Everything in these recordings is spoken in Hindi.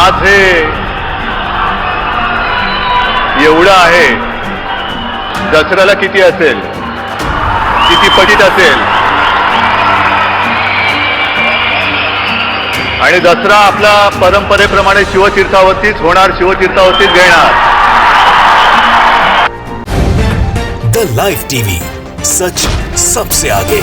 आज हे एवढं आहे, दसऱ्याला किती असेल, किती पटीत असेल. आणि दसरा आपला परंपरेप्रमाणे शिवतीर्थावरतीच होणार, शिवतीर्थावरतीच घेणार. द लाइव टीवी, सच सबसे आगे.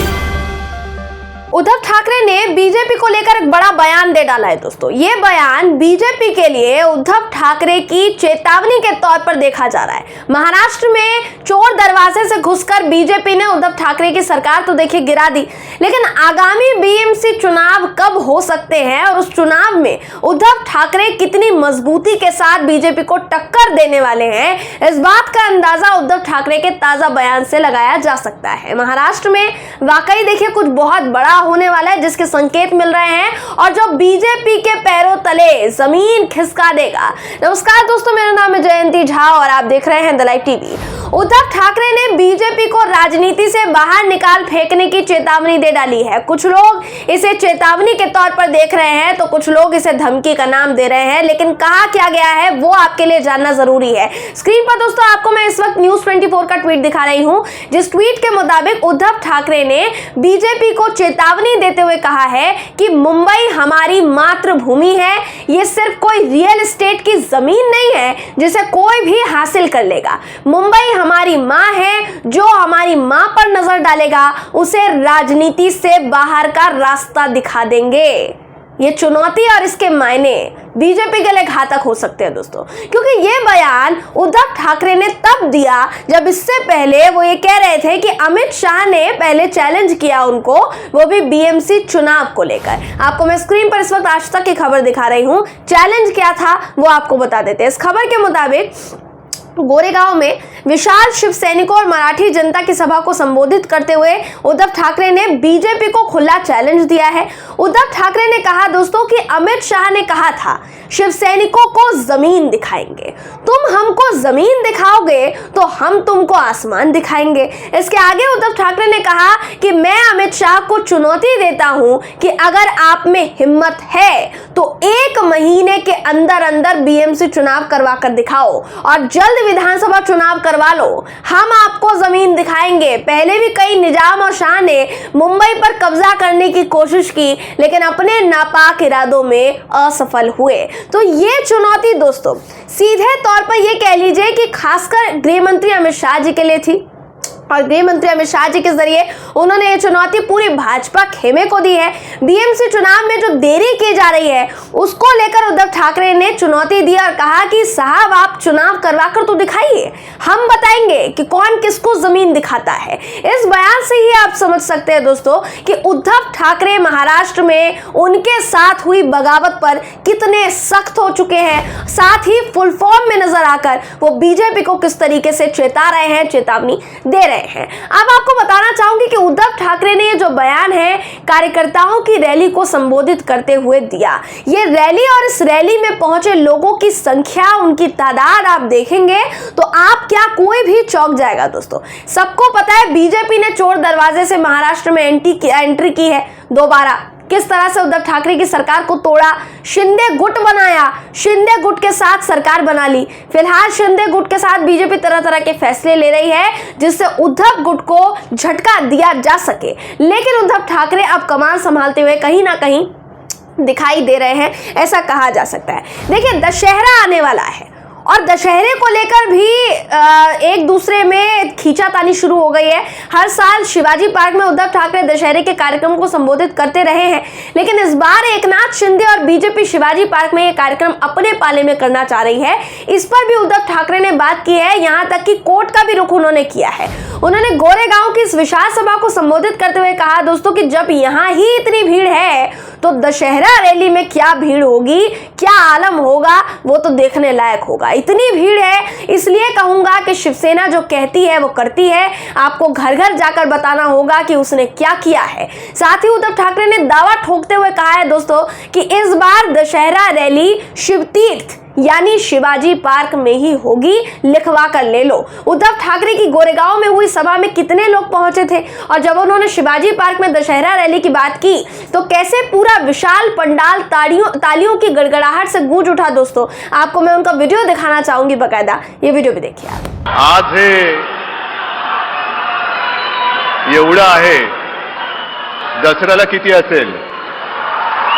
उद्धव ठाकरे ने बीजेपी को लेकर एक बड़ा बयान दे डाला है दोस्तों. ये बयान बीजेपी के लिए उद्धव ठाकरे की चेतावनी के तौर पर देखा जा रहा है. महाराष्ट्र में चोर दरवाजे से घुसकर बीजेपी ने उद्धव ठाकरे की सरकार तो देखिए गिरा दी, लेकिन आगामी बीएमसी चुनाव कब हो सकते हैं और उस चुनाव में उद्धव ठाकरे कितनी मजबूती के साथ बीजेपी को टक्कर देने वाले हैं, इस बात का अंदाजा उद्धव ठाकरे के ताजा बयान से लगाया जा सकता है. महाराष्ट्र में वाकई देखिए कुछ बहुत बड़ा होने वाला है जिसके संकेत मिल रहे हैं और जो बीजेपी के पैरों तले जमीन खिसका देगा. नमस्कार दोस्तों, मेरा नाम है जयंती झा और आप देख रहे हैं the live TV. Uddhav Thackeray ने बीजेपी को राजनीति से बाहर निकाल फेंकने की चेतावनी दे डाली है. कुछ लोग इसे चेतावनी के तौर पर देख रहे हैं तो कुछ लोग इसे धमकी का नाम दे रहे हैं, लेकिन कहा क्या गया है वो आपके लिए जानना जरूरी है. स्क्रीन पर दोस्तों आपको मैं इस वक्त न्यूज 24 का ट्वीट दिखा रही हूं, जिस ट्वीट के मुताबिक उद्धव ठाकरे ने बीजेपी को चेतावनी देते हुए कहा है कि मुंबई हमारी मातृभूमि है. ये सिर्फ कोई रियल एस्टेट की जमीन नहीं है जिसे कोई भी हासिल कर लेगा. मुंबई हमारी मां है, जो हमारी मां पर नजर डालेगा उसे राजनीति से बाहर का रास्ता दिखा देंगे. ये चुनौती और इसके मायने बीजेपी के लिए घातक हो सकते हैं दोस्तों, क्योंकि ये बयान उद्धव ठाकरे ने तब दिया जब इससे पहले वो ये कह रहे थे कि अमित शाह ने पहले चैलेंज किया उनको, वो भी बीएमसी चुनाव को लेकर. आपको मैं स्क्रीन पर इस वक्त आज तक की खबर दिखा रही हूं. चैलेंज क्या था वो आपको बता देते हैं. इस खबर के मुताबिक गोरेगांव में विशाल शिव सैनिकों और मराठी जनता की सभा को संबोधित करते हुए उद्धव ठाकरे ने बीजेपी को खुला चैलेंज दिया है. उद्धव ठाकरे ने कहा दोस्तों कि अमित शाह ने कहा था शिव सैनिकों को जमीन दिखाएंगे, तुम हमको जमीन दिखाओगे तो हम तुमको आसमान दिखाएंगे. इसके आगे उद्धव ठाकरे ने कहा कि मैं अमित शाह को चुनौती देता हूं कि अगर आप में हिम्मत है तो 1 महीने के अंदर अंदर बीएमसी चुनाव करवा कर दिखाओ और जल्द विधानसभा चुनाव करवा लो, हम आपको जमीन दिखाएंगे. पहले भी कई निजाम और शाह ने मुंबई पर कब्जा करने की कोशिश की, लेकिन अपने नापाक इरादों में असफल हुए. तो ये चुनौती दोस्तों सीधे तौर पर ये कह लीजिए कि खासकर गृह मंत्री अमित शाह जी के लिए थी और गृह मंत्री अमित शाह जी के जरिए उन्होंने ये चुनौती पूरी भाजपा खेमे को दी है. बीएमसी चुनाव में जो देरी की जा रही है उसको लेकर उद्धव ठाकरे ने चुनौती दी और कहा कि साहब आप चुनाव करवाकर तो दिखाइए, हम बताएंगे कि कौन किसको जमीन दिखाता है. इस बयान से ही आप समझ सकते हैं दोस्तों कि उद्धव ठाकरे महाराष्ट्र में उनके साथ हुई बगावत पर कितने सख्त हो चुके हैं, साथ ही फुल फॉर्म में नजर आकर वो बीजेपी को किस तरीके से चेता रहे हैं, चेतावनी दे रहे हैं. अब आपको बताना चाहूंगी कि उद्धव ठाकरे ने ये जो बयान है कार्यकर्ताओं की रैली को संबोधित करते हुए दिया. ये रैली और इस रैली में पहुंचे लोगों की संख्या, उनकी तादाद आप देखेंगे तो आप क्या कोई भी चौंक जाएगा दोस्तों. सबको पता है बीजेपी ने चोर दरवाजे से महाराष्ट्र में एंट्री की है दोबारा. किस तरह से उद्धव ठाकरे की सरकार को तोड़ा, शिंदे गुट बनाया, शिंदे गुट के साथ सरकार बना ली. फिलहाल शिंदे गुट के साथ बीजेपी तरह तरह के फैसले ले रही है जिससे उद्धव गुट को झटका दिया जा सके, लेकिन उद्धव ठाकरे अब कमान संभालते हुए कहीं ना कहीं दिखाई दे रहे हैं, ऐसा कहा जा सकता है. देखिए दशहरा आने वाला है और दशहरे को लेकर भी एक दूसरे में खींचातानी शुरू हो गई है. हर साल शिवाजी पार्क में उद्धव ठाकरे दशहरे के कार्यक्रम को संबोधित करते रहे हैं, लेकिन इस बार एकनाथ शिंदे और बीजेपी शिवाजी पार्क में यह कार्यक्रम अपने पाले में करना चाह रही है. इस पर भी उद्धव ठाकरे ने बात की है, यहां तक कि कोर्ट का भी रुख उन्होंने किया है. उन्होंने गोरेगांव की इस विशाल सभा को संबोधित करते हुए कहा दोस्तों कि जब यहां ही इतनी भीड़ है तो दशहरा रैली में क्या भीड़ होगी, क्या आलम होगा, वो तो देखने लायक होगा. इतनी भीड़ है, इसलिए कहूंगा कि शिवसेना जो कहती है वो करती है. आपको घर घर जाकर बताना होगा कि उसने क्या किया है. साथ ही उद्धव ठाकरे ने दावा ठोकते हुए कहा है दोस्तों कि इस बार दशहरा रैली शिवतीर्थ यानी शिवाजी पार्क में ही होगी, लिखवा कर ले लो। उद्धव ठाकरे की गोरेगांव में हुई सभा में कितने लोग पहुंचे थे, और जब उन्होंने शिवाजी पार्क में दशहरा रैली की बात की तो कैसे पूरा विशाल पंडाल तालियों की गड़गड़ाहट से गूंज उठा। दोस्तों, आपको मैं उनका वीडियो दिखाना चाहूंगी बकायदा, ये वीडियो भी देखिए आप। आज हे एवढं आहे, दसऱ्याला किती असेल,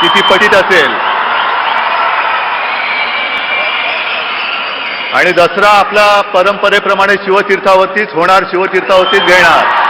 किती पटीत असेल, आणि दसरा आपला परंपरेप्रमाणे शिवतीर्थावरतीच होणार, शिवतीर्थावरतीच घेणार।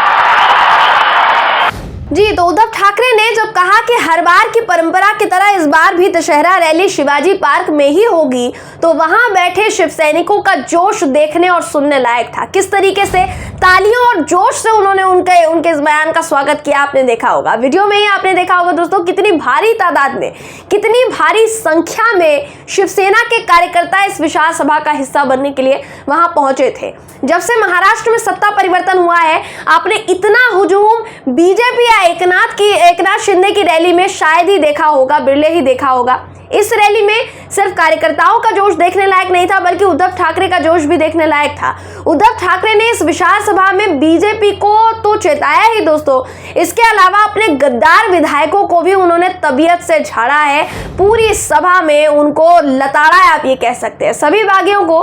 जी, तो उद्धव ठाकरे ने जब कहा कि हर बार की परंपरा की तरह इस बार भी दशहरा रैली शिवाजी पार्क में ही होगी, तो वहां बैठे शिव सैनिकों का जोश देखने और सुनने लायक था। किस तरीके से तालियों और जोश से उन्होंने उनके इस बयान का स्वागत किया, आपने देखा होगा वीडियो में ही। आपने देखा होगा दोस्तों, कितनी भारी तादाद में, कितनी भारी संख्या में शिवसेना के कार्यकर्ता इस विशाल सभा का हिस्सा बनने के लिए वहां पहुंचे थे। जब से महाराष्ट्र में सत्ता परिवर्तन हुआ है, आपने इतना हुजूम बीजेपी या एकनाथ शिंदे की रैली में शायद ही देखा होगा, बिरले ही देखा होगा। इस रैली में सिर्फ कार्यकर्ताओं का जोश देखने लायक नहीं था, बल्कि उद्धव ठाकरे का जोश भी देखने लायक था। उद्धव ठाकरे ने इस विशाल सभा में बीजेपी को तो चेताया ही दोस्तों, इसके अलावा अपने गद्दार विधायकों को भी उन्होंने तबीयत से झाड़ा है। पूरी सभा में उनको लताड़ा है, आप ये कह सकते हैं। सभी बागियों को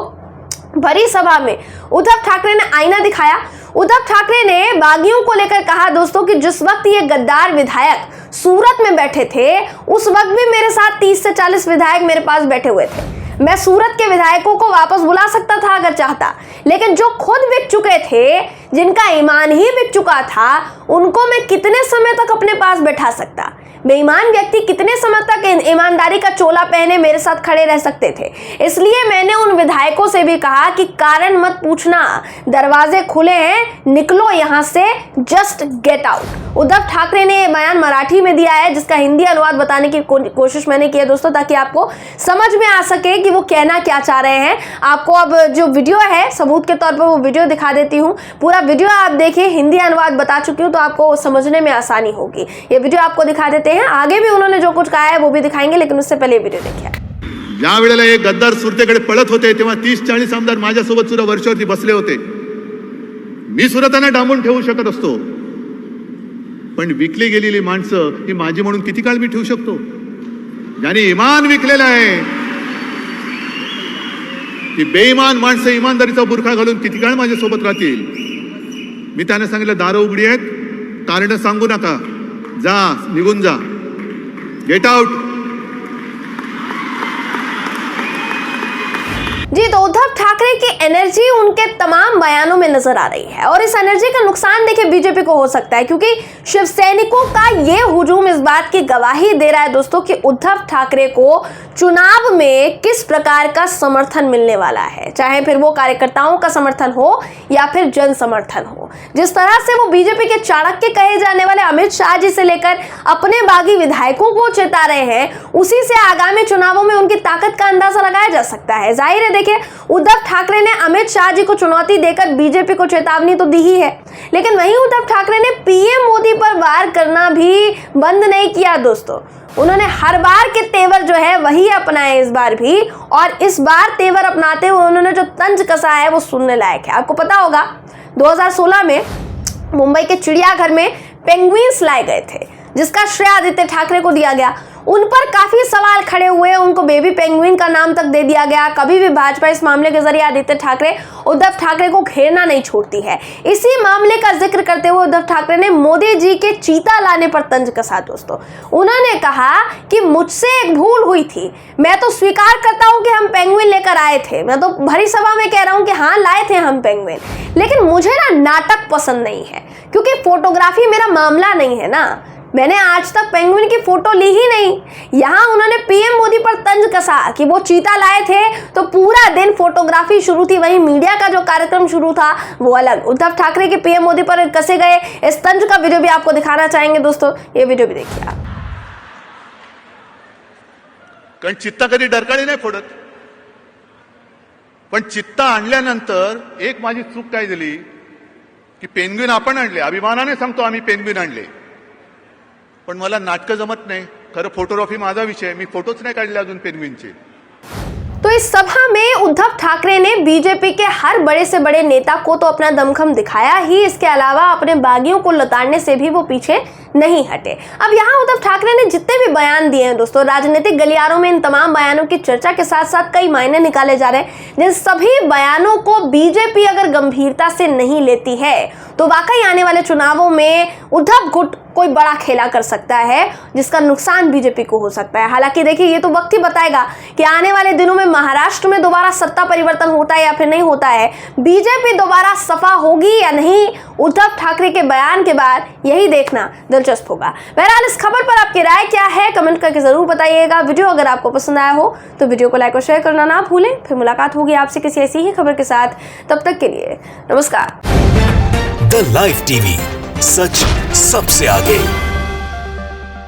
भरी सभा में उद्धव ठाकरे ने आईना दिखाया। उद्धव ठाकरे ने बागियों को लेकर कहा दोस्तों कि जिस वक्त ये गद्दार विधायक सूरत में बैठे थे, उस वक्त भी मेरे साथ 30 से 40 विधायक मेरे पास बैठे हुए थे। मैं सूरत के विधायकों को वापस बुला सकता था अगर चाहता, लेकिन जो खुद बिक चुके थे, जिनका ईमान ही बिक चुका था, उनको मैं कितने समय तक अपने पास बैठा सकता। बेईमान व्यक्ति कितने समय तक ईमानदारी का चोला पहने मेरे साथ खड़े रह सकते थे। इसलिए मैंने उन विधायकों से भी कहा कि कारण मत पूछना, दरवाजे खुले हैं, निकलो यहां से, just get out. Uddhav Thackeray ने बयान मराठी में दिया है, जिसका हिंदी अनुवाद बताने की कोशिश मैंने की है दोस्तों, ताकि आपको समझ में आ सके कि वो कहना क्या चाह रहे हैं। आपको अब जो वीडियो है, सबूत के तौर पर वो वीडियो दिखा देती हूँ। पूरा वीडियो आप देखिए, हिंदी अनुवाद बता चुकी हूँ, तो आपको समझने में आसानी होगी। ये वीडियो आपको दिखा देते हैं, आगे भी उन्होंने जो कुछ कहा है वो भी दिखाएंगे, लेकिन उससे पहले वीडियो देखिए। ज्या वेळेला हे गद्दार सुरतेकडे पळत होते, तेव्हा 30-40 आमदार माझ्यासोबत सुद्धा वर्षावरती बसले होते। मी सुद्धा त्यांना डांबून ठेवू शकत असतो, पण विकली गेलेली माणसं ही माझी म्हणून किती काळ मी ठेवू शकतो? ज्याने इमान विकलेलं आहे, ती बेईमान माणसं इमानदारीचा बुरखा घालून किती काळ माझ्यासोबत राहतील? मी त्यांना सांगितलं, दारं उघडी आहेत, कारण सांगू नका, जा, निघून जा, गेट आउट। जी, तो उद्धव ठाकरे की एनर्जी उनके तमाम बयानों में नजर आ रही है, और इस एनर्जी का नुकसान देखिए बीजेपी को हो सकता है, क्योंकि शिव सैनिकों का ये हुजूम इस बात की गवाही दे रहा है दोस्तों कि उद्धव ठाकरे को चुनाव में किस प्रकार का समर्थन मिलने वाला है, चाहे फिर वो कार्यकर्ताओं का समर्थन हो या फिर जन समर्थन हो। जिस तरह से वो बीजेपी के चाणक्य कहे जाने वाले अमित शाह जी से लेकर अपने बागी विधायकों को चेता रहे हैं, उसी से आगामी चुनावों में उनकी ताकत का अंदाजा लगाया जा सकता है। जाहिर है, देखिए, उद्धव ठाकरे ने अमित शाह जी को चुनौती देकर बीजेपी को चेतावनी तो दी ही है, लेकिन वहीं उद्धव ठाकरे ने पीएम मोदी पर वार करना भी बंद नहीं किया दोस्तों। उन्होंने हर बार के तेवर जो है वही अपनाए इस बार भी, और इस बार तेवर अपनाते हुए उन्होंने जो तंज कसा है वो सुनने लायक है। आपको पता होगा 2016 में मुंबई के चिड़ियाघर में पेंगुइन्स लाए गए थे, जिसका श्रेय आदित्य ठाकरे को दिया गया। उन पर काफी सवाल खड़े हुए, उनको बेबी पेंगुइन का नाम तक दे दिया गया। कभी भी भाजपा इस मामले के जरिए आदित्य ठाकरे उद्धव ठाकरे को घेरना नहीं छोड़ती है। इसी मामले का जिक्र करते हुए उद्धव ठाकरे ने मोदी जी के चीता लाने पर तंज कसा दोस्तों। उन्होंने कहा कि मुझसे एक भूल हुई थी, मैं तो स्वीकार करता हूं कि हम पेंगुइन लेकर आए थे, मैं तो भरी सभा में कह रहा हूं कि हाँ लाए थे हम पेंगुइन, लेकिन मुझे ना नाटक पसंद नहीं है, क्योंकि फोटोग्राफी मेरा मामला नहीं है ना, मैंने आज तक पेंगुइन की फोटो ली ही नहीं। यहाँ उन्होंने पीएम मोदी पर तंज कसा कि वो चीता लाए थे तो पूरा दिन फोटोग्राफी शुरू थी, वहीं मीडिया का जो कार्यक्रम शुरू था वो अलग। उद्धव ठाकरे के पीएम मोदी पर कसे गए इस तंज का वीडियो भी आपको दिखाना चाहेंगे दोस्तों, ये वीडियो भी देखिए आप। कारण चित्ता कधी डरकाळी नाही फोडत, पण चित्ता आणल्यानंतर एक माझी चूक काय झाली की पेंग्विन आपण आणले, अभिमानाने सांगतो आम्ही पेंग्विन आणले, पण मला नाटकं जमत नाही। खरं फोटोग्राफी माझा विषय, मी फोटोच नाही काढले अजून पेंग्विनचे। तो इस सभा में उद्धव ठाकरे ने बीजेपी के हर बड़े से बड़े नेता को तो अपना दमखम दिखाया ही, इसके अलावा अपने बागियों को लताड़ने से भी वो पीछे नहीं हटे। अब यहाँ उद्धव ठाकरे ने जितने भी बयान दिए हैं दोस्तों, राजनीतिक गलियारों में इन तमाम बयानों की चर्चा के साथ साथ कई मायने निकाले जा रहे हैं। जिन सभी बयानों को बीजेपी अगर गंभीरता से नहीं लेती है तो वाकई आने वाले चुनावों में उद्धव गुट कोई बड़ा खेला कर सकता है, जिसका नुकसान बीजेपी को हो सकता है। हालांकि देखिए, ये तो वक्त ही बताएगा कि आने वाले दिनों में महाराष्ट्र में दोबारा सत्ता परिवर्तन होता है या फिर नहीं होता है, बीजेपी दोबारा सफा होगी या नहीं। उद्धव ठाकरे के बयान के बाद यही देखना दिलचस्प होगा। बहरहाल इस खबर पर आपकी राय क्या है, कमेंट करके जरूर बताइएगा। वीडियो अगर आपको पसंद आया हो तो वीडियो को लाइक और शेयर करना ना भूलें। फिर मुलाकात होगी आपसे किसी ऐसी ही खबर के साथ, तब तक के लिए नमस्कार। द लाइव टीवी, सच सबसे आगे।